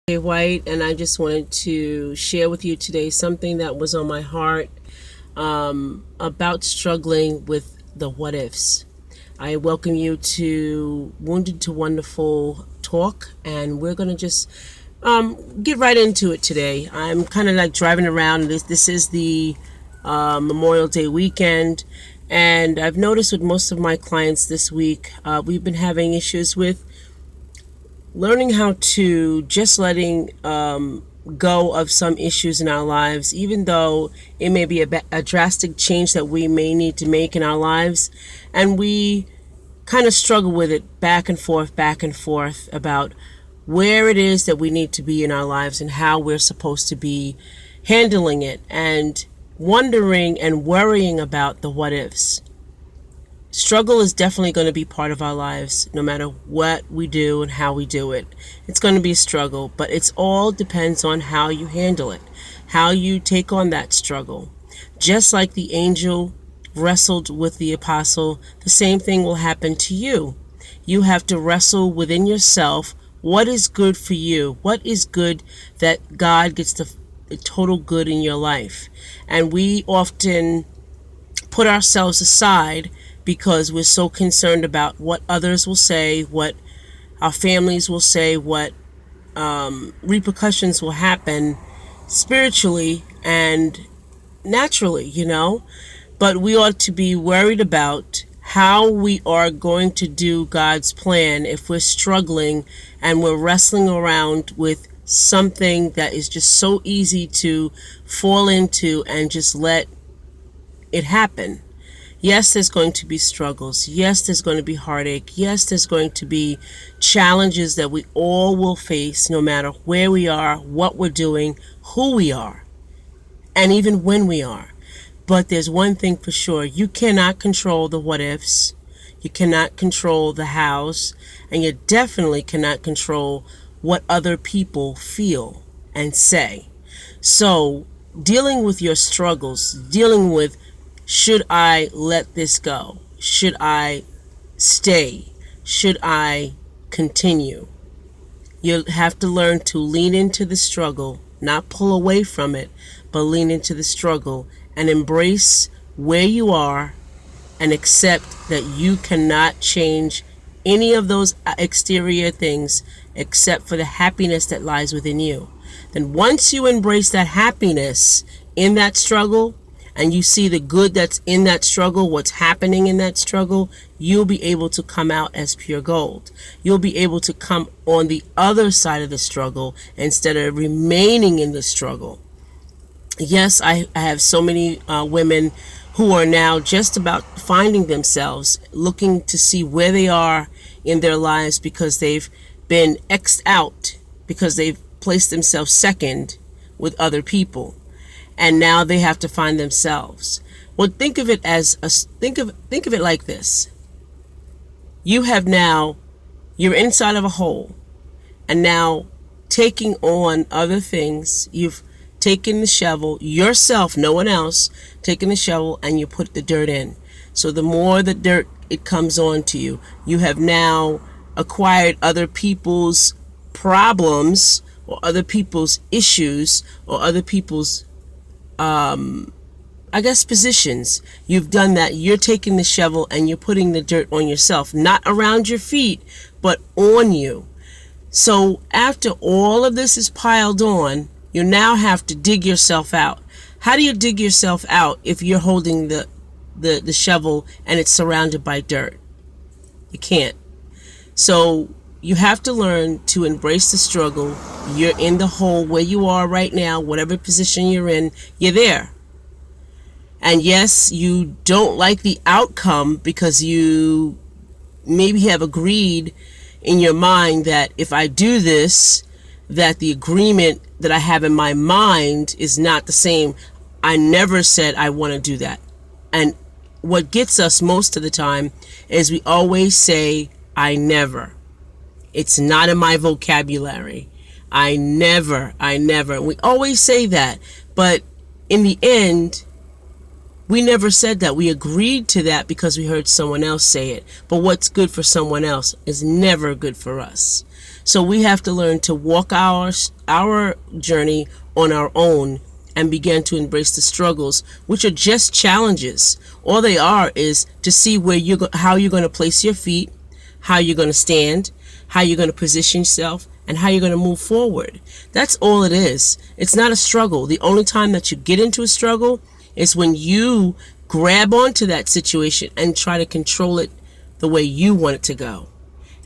White, and I just wanted to share with you today something that was on my heart about struggling with the what ifs. I welcome you to Wounded to Wonderful Talk, and we're going to just get right into it today. I'm kind of like driving around. This is the Memorial Day weekend, and I've noticed with most of my clients this week, we've been having issues with learning how to just letting go of some issues in our lives, even though it may be a drastic change that we may need to make in our lives. And we kind of struggle with it back and forth about where it is that we need to be in our lives and how we're supposed to be handling it, and wondering and worrying about the what ifs. Struggle is definitely going to be part of our lives, no matter what we do and how we do it. It's going to be a struggle, but it's all depends on how you handle it, how you take on that struggle. Just like the angel wrestled with the apostle, the same thing will happen to you. You have to wrestle within yourself. What is good for you? What is good that God gets the total good in your life? And we often put ourselves aside because we're so concerned about what others will say, what our families will say, what repercussions will happen spiritually and naturally. But we ought to be worried about how we are going to do God's plan if we're struggling and we're wrestling around with something that is just so easy to fall into and just let it happen. Yes, there's going to be struggles. Yes, there's going to be heartache. Yes, there's going to be challenges that we all will face, no matter where we are, what we're doing, who we are, and even when we are. But there's one thing for sure. You cannot control the what ifs. You cannot control the hows. And you definitely cannot control what other people feel and say. So, dealing with your struggles, dealing with, should I let this go? Should I stay? Should I continue? You have to learn to lean into the struggle, not pull away from it, but lean into the struggle and embrace where you are and accept that you cannot change any of those exterior things except for the happiness that lies within you. Then once you embrace that happiness in that struggle, and you see the good that's in that struggle, what's happening in that struggle, you'll be able to come out as pure gold. You'll be able to come on the other side of the struggle instead of remaining in the struggle. Yes, I have so many women who are now just about finding themselves, looking to see where they are in their lives because they've been X'd out, because they've placed themselves second with other people. And now they have to find themselves. Well, think of it like this. You're inside of a hole, and now taking on other things. You've taken the shovel yourself, no one else, taking the shovel, and you put the dirt in. So the more the dirt it comes on to you, you have now acquired other people's problems or other people's issues or other people's positions. You've done that. You're taking the shovel and you're putting the dirt on yourself, not around your feet, but on you. So after all of this is piled on, you now have to dig yourself out. How do you dig yourself out if you're holding the shovel and it's surrounded by dirt? You can't. So you have to learn to embrace the struggle. You're in the hole where you are right now, whatever position you're in, you're there. And yes, you don't like the outcome because you maybe have agreed in your mind that if I do this, that the agreement that I have in my mind is not the same. I never said I want to do that. And what gets us most of the time is we always say, I never. It's not in my vocabulary. I never. We always say that. But in the end, we never said that. We agreed to that because we heard someone else say it. But what's good for someone else is never good for us. So we have to learn to walk our journey on our own and begin to embrace the struggles, which are just challenges. All they are is to see how you're going to place your feet, how you're going to stand, how you're going to position yourself, and how you're going to move forward. That's all it is. It's not a struggle. The only time that you get into a struggle is when you grab onto that situation and try to control it the way you want it to go.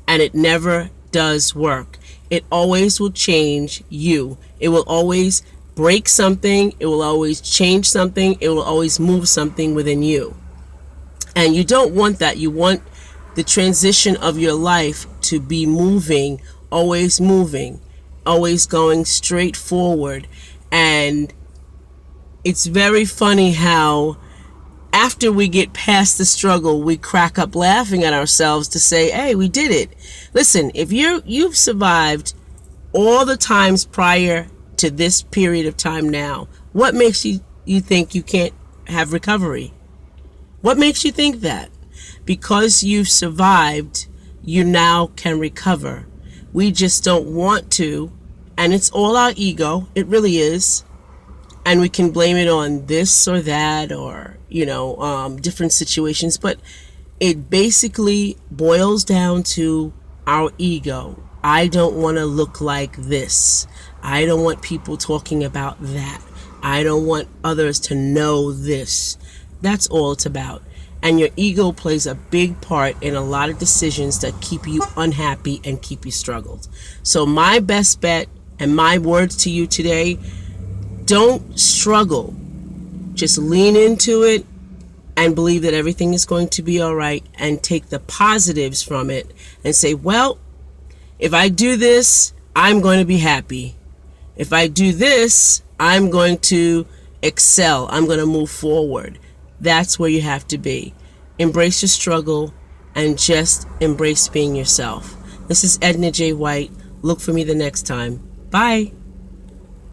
And it never does work. It always will change you. It will always break something. It will always change something. It will always move something within you. And you don't want that. You want the transition of your life to be moving, always going straight forward. And it's very funny how after we get past the struggle, we crack up laughing at ourselves to say, hey, we did it. Listen, if you've survived all the times prior to this period of time now, what makes you think you can't have recovery? What makes you think that? Because you've survived, you now can recover. We just don't want to, and it's all our ego. It really is. And we can blame it on this or that or, different situations. But it basically boils down to our ego. I don't want to look like this. I don't want people talking about that. I don't want others to know this. That's all it's about. And your ego plays a big part in a lot of decisions that keep you unhappy and keep you struggled. So my best bet and my words to you today, don't struggle. Just lean into it and believe that everything is going to be all right, and take the positives from it and say, well, if I do this, I'm going to be happy. If I do this, I'm going to excel. I'm going to move forward. That's where you have to be. Embrace your struggle and just embrace being yourself. This is Edna J. White. Look for me the next time. Bye.